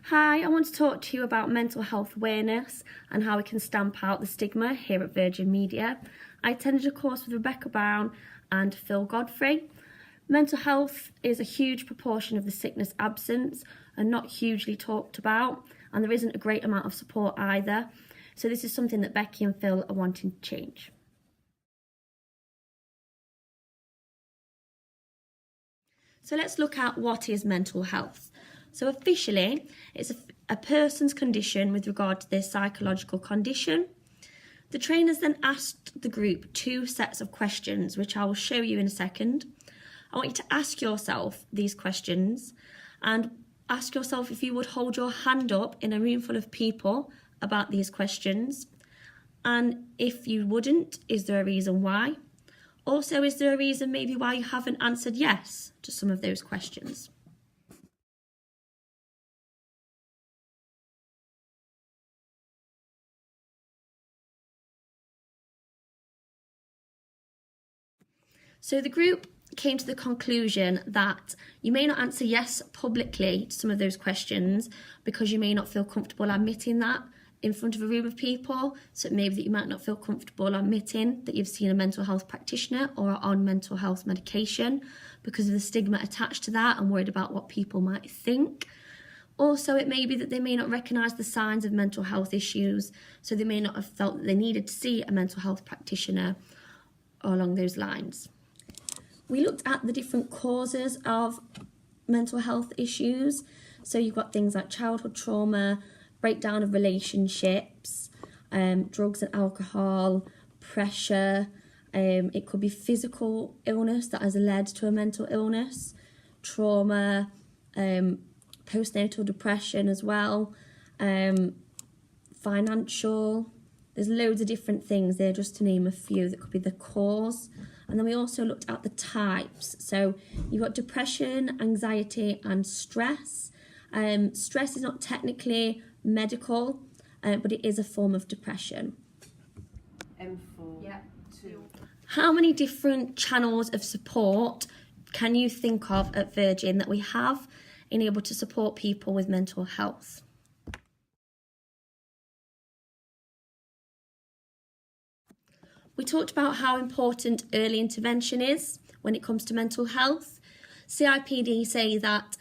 Hi, I want to talk to you about mental health awareness and how we can stamp out the stigma here at Virgin Media. I attended a course with Rebecca Brown and Phil Godfrey. Mental health is a huge proportion of the sickness absence and not hugely talked about, and there isn't a great amount of support either. So this is something that Becky and Phil are wanting to change. So let's look at what is mental health. So officially, it's a person's condition with regard to their psychological condition. The trainers then asked the group 2 sets of questions, which I will show you in a second. I want you to ask yourself these questions and ask yourself if you would hold your hand up in a room full of people about these questions. And if you wouldn't, is there a reason why? Also, is there a reason maybe why you haven't answered yes to some of those questions? So the group came to the conclusion that you may not answer yes publicly to some of those questions because you may not feel comfortable admitting that in front of a room of people. So maybe that you might not feel comfortable admitting that you've seen a mental health practitioner or are on mental health medication because of the stigma attached to that and worried about what people might think. Also, it may be that they may not recognise the signs of mental health issues, so they may not have felt that they needed to see a mental health practitioner or along those lines. We looked at the different causes of mental health issues. So you've got things like childhood trauma, breakdown of relationships, drugs and alcohol, pressure. It could be physical illness that has led to a mental illness, trauma, postnatal depression as well, financial. There's loads of different things there, just to name a few, that could be the cause. And then we also looked at the types. So you've got depression, anxiety and stress. Stress is not technically medical, but it is a form of depression. How many different channels of support can you think of at Virgin that we have in able to support people with mental health? We talked about how important early intervention is when it comes to mental health. CIPD say that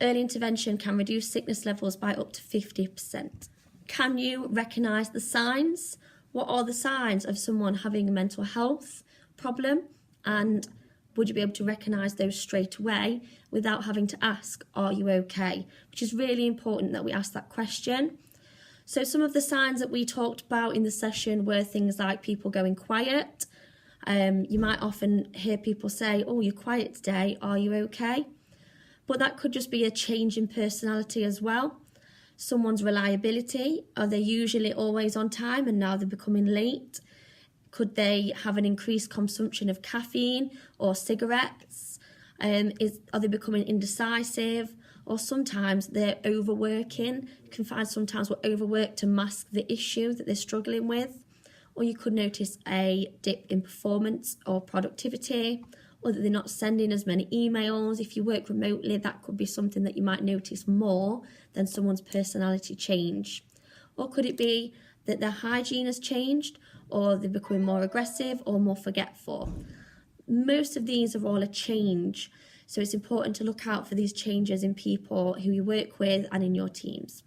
early intervention can reduce sickness levels by up to 50%. Can you recognise the signs? What are the signs of someone having a mental health problem? And would you be able to recognise those straight away without having to ask, are you okay? Which is really important that we ask that question. So some of the signs that we talked about in the session were things like people going quiet. You might often hear people say, oh, you're quiet today, are you okay? But that could just be a change in personality as well. Someone's reliability, are they usually always on time and now they're becoming late? Could they have an increased consumption of caffeine or cigarettes? Are they becoming indecisive? Or sometimes they're overworking. You can find sometimes we're overworked to mask the issue that they're struggling with. Or you could notice a dip in performance or productivity, or that they're not sending as many emails. If you work remotely, that could be something that you might notice more than someone's personality change. Or could it be that their hygiene has changed, or they're becoming more aggressive or more forgetful? Most of these are all a change. So it's important to look out for these changes in people who you work with and in your teams.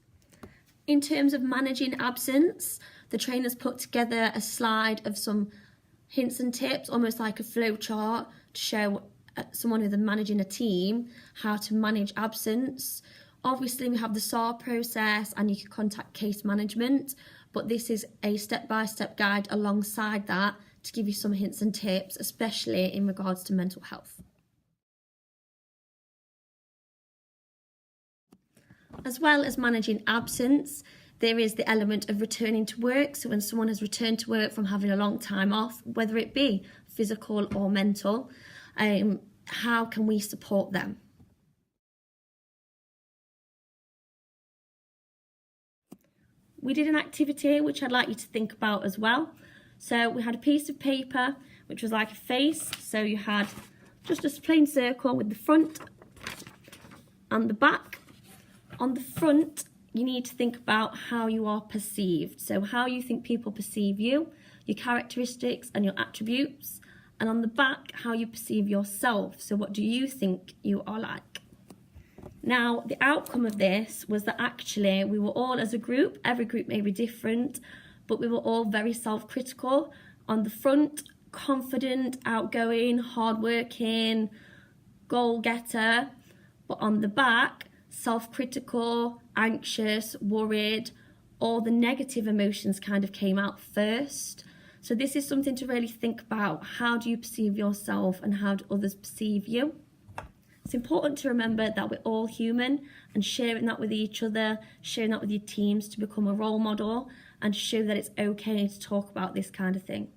In terms of managing absence, the trainers put together a slide of some hints and tips, almost like a flow chart, to show someone who's managing a team how to manage absence. Obviously, we have the SAR process and you can contact case management, but this is a step-by-step guide alongside that to give you some hints and tips, especially in regards to mental health. As well as managing absence, there is the element of returning to work. So when someone has returned to work from having a long time off, whether it be physical or mental, how can we support them? We did an activity which I'd like you to think about as well. So we had a piece of paper which was like a face. So you had just a plain circle with the front and the back. On the front, you need to think about how you are perceived. So how you think people perceive you, your characteristics and your attributes. And on the back, how you perceive yourself. So what do you think you are like? Now, the outcome of this was that actually we were all, as a group, every group may be different, but we were all very self-critical. On the front, confident, outgoing, hardworking, goal-getter. But on the back, self-critical, anxious, worried, all the negative emotions kind of came out first. So this is something to really think about. How do you perceive yourself and how do others perceive you? It's important to remember that we're all human, and sharing that with each other, sharing that with your teams to become a role model and show that it's okay to talk about this kind of thing.